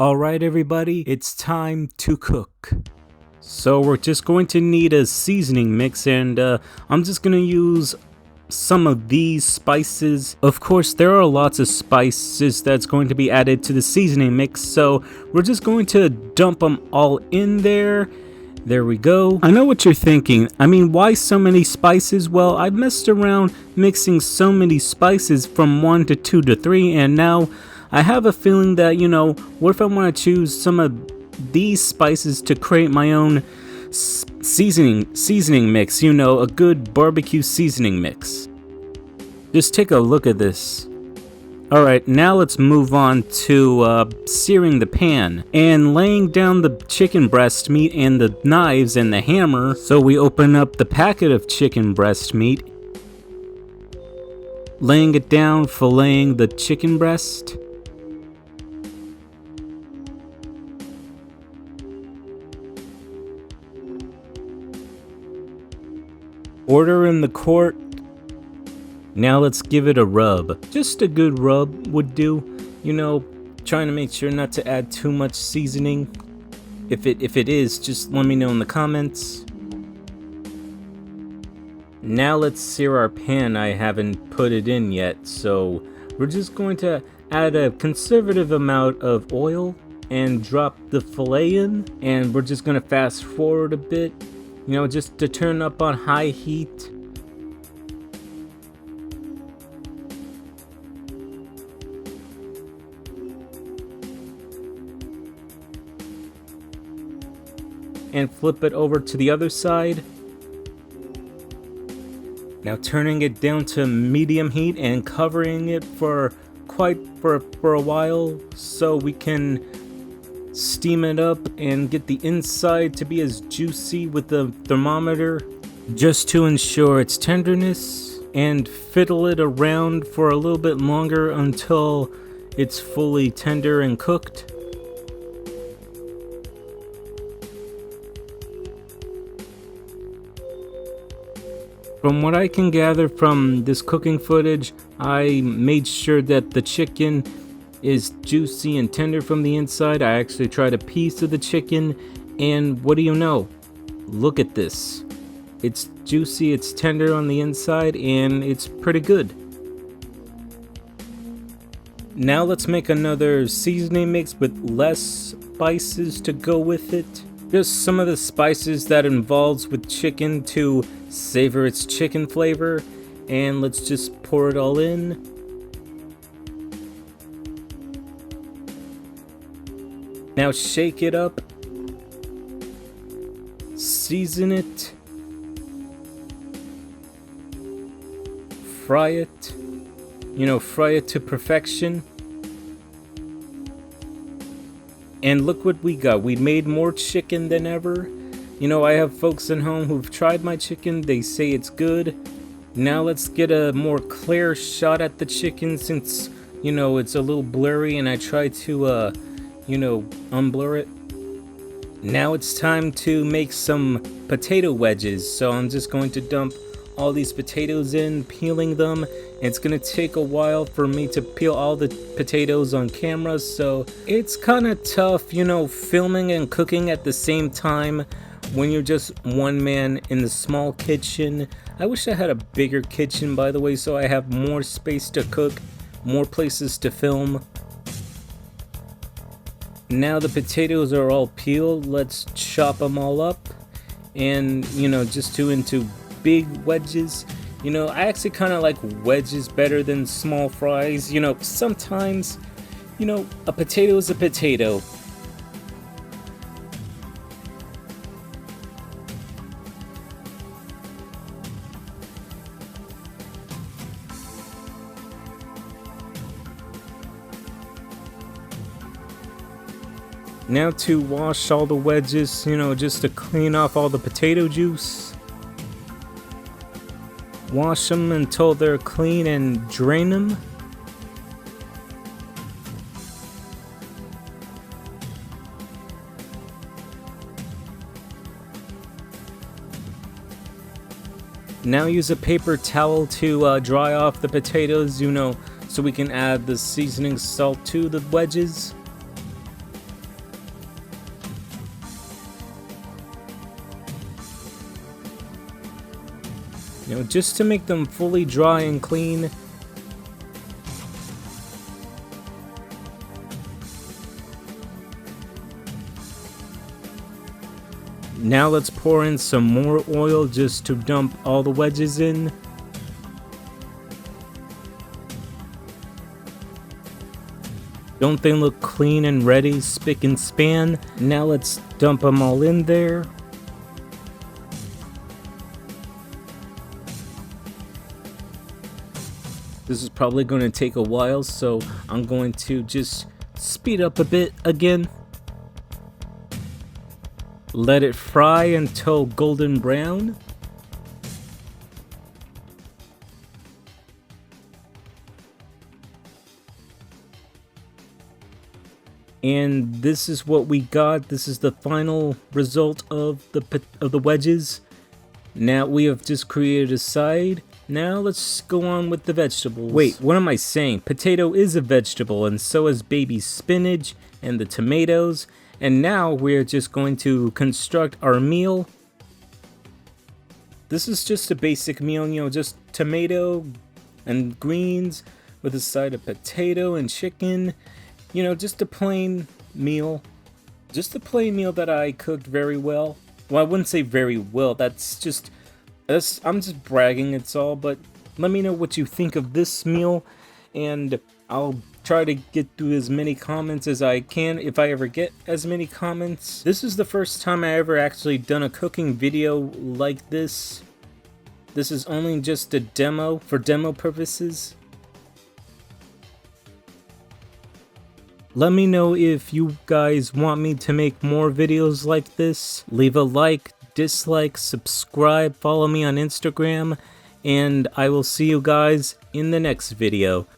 Alright everybody, it's time to cook. So we're just going to need a seasoning mix, and I'm just going to use some of these spices. Of course, there are lots of spices that's going to be added to the seasoning mix, so we're just going to dump them all in there. There we go. I know what you're thinking. I mean, why so many spices? Well, I've messed around mixing so many spices from 1 to 2 to 3, and now I have a feeling that, what if I want to choose some of these spices to create my own seasoning mix, a good barbecue seasoning mix. Just take a look at this. Alright, now let's move on to searing the pan and laying down the chicken breast meat and the knives and the hammer. So we open up the packet of chicken breast meat, laying it down, filleting the chicken breast. Order in the court. Now let's give it a rub. Just a good rub would do. Trying to make sure not to add too much seasoning. If it is, just let me know in the comments. Now let's sear our pan. I haven't put it in yet, so we're just going to add a conservative amount of oil and drop the fillet in, and we're just going to fast forward a bit. Just to turn up on high heat. And flip it over to the other side. Now turning it down to medium heat and covering it for a while so we can steam it up and get the inside to be as juicy with the thermometer, just to ensure its tenderness, and fiddle it around for a little bit longer until it's fully tender and cooked. From what I can gather from this cooking footage, I made sure that the chicken is juicy and tender from the inside. I actually tried a piece of the chicken, and what do you know? Look at this. It's juicy, it's tender on the inside, and it's pretty good. Now let's make another seasoning mix with less spices to go with it. Just some of the spices that involves with chicken to savor its chicken flavor, and let's just pour it all in. Now shake it up, season it, fry it, fry it to perfection. And look what we got. We made more chicken than ever. I have folks at home who've tried my chicken. They say it's good. Now let's get a more clear shot at the chicken, since, it's a little blurry and I try to, unblur it. Now it's time to make some potato wedges. So I'm just going to dump all these potatoes in, peeling them. It's gonna take a while for me to peel all the potatoes on camera, so it's kind of tough, filming and cooking at the same time when you're just one man in the small kitchen. I wish I had a bigger kitchen, by the way, so I have more space to cook, more places to film. Now the potatoes are all peeled. Let's chop them all up and, just into big wedges. I actually kind of like wedges better than small fries. Sometimes, a potato is a potato. Now to wash all the wedges, just to clean off all the potato juice. Wash them until they're clean and drain them. Now use a paper towel to dry off the potatoes, so we can add the seasoning salt to the wedges. You know, just to make them fully dry and clean. Now let's pour in some more oil just to dump all the wedges in. Don't they look clean and ready, spick and span? Now let's dump them all in there. This is probably going to take a while, so I'm going to just speed up a bit again. Let it fry until golden brown. And this is what we got. This is the final result of the wedges. Now we have just created a side. Now let's go on with the vegetables. Wait, what am I saying? Potato is a vegetable, and so is baby spinach and the tomatoes. And now we're just going to construct our meal. This is just a basic meal, you know, just tomato and greens with a side of potato and chicken. You know, just a plain meal. Just a plain meal that I cooked very well. Well, I wouldn't say very well. I'm just bragging, it's all. But let me know what you think of this meal, and I'll try to get through as many comments as I can if I ever get as many comments. This is the first time I ever actually done a cooking video like this. This is only just a demo for demo purposes. Let me know if you guys want me to make more videos like this. Leave a like, dislike, subscribe, follow me on Instagram, and I will see you guys in the next video.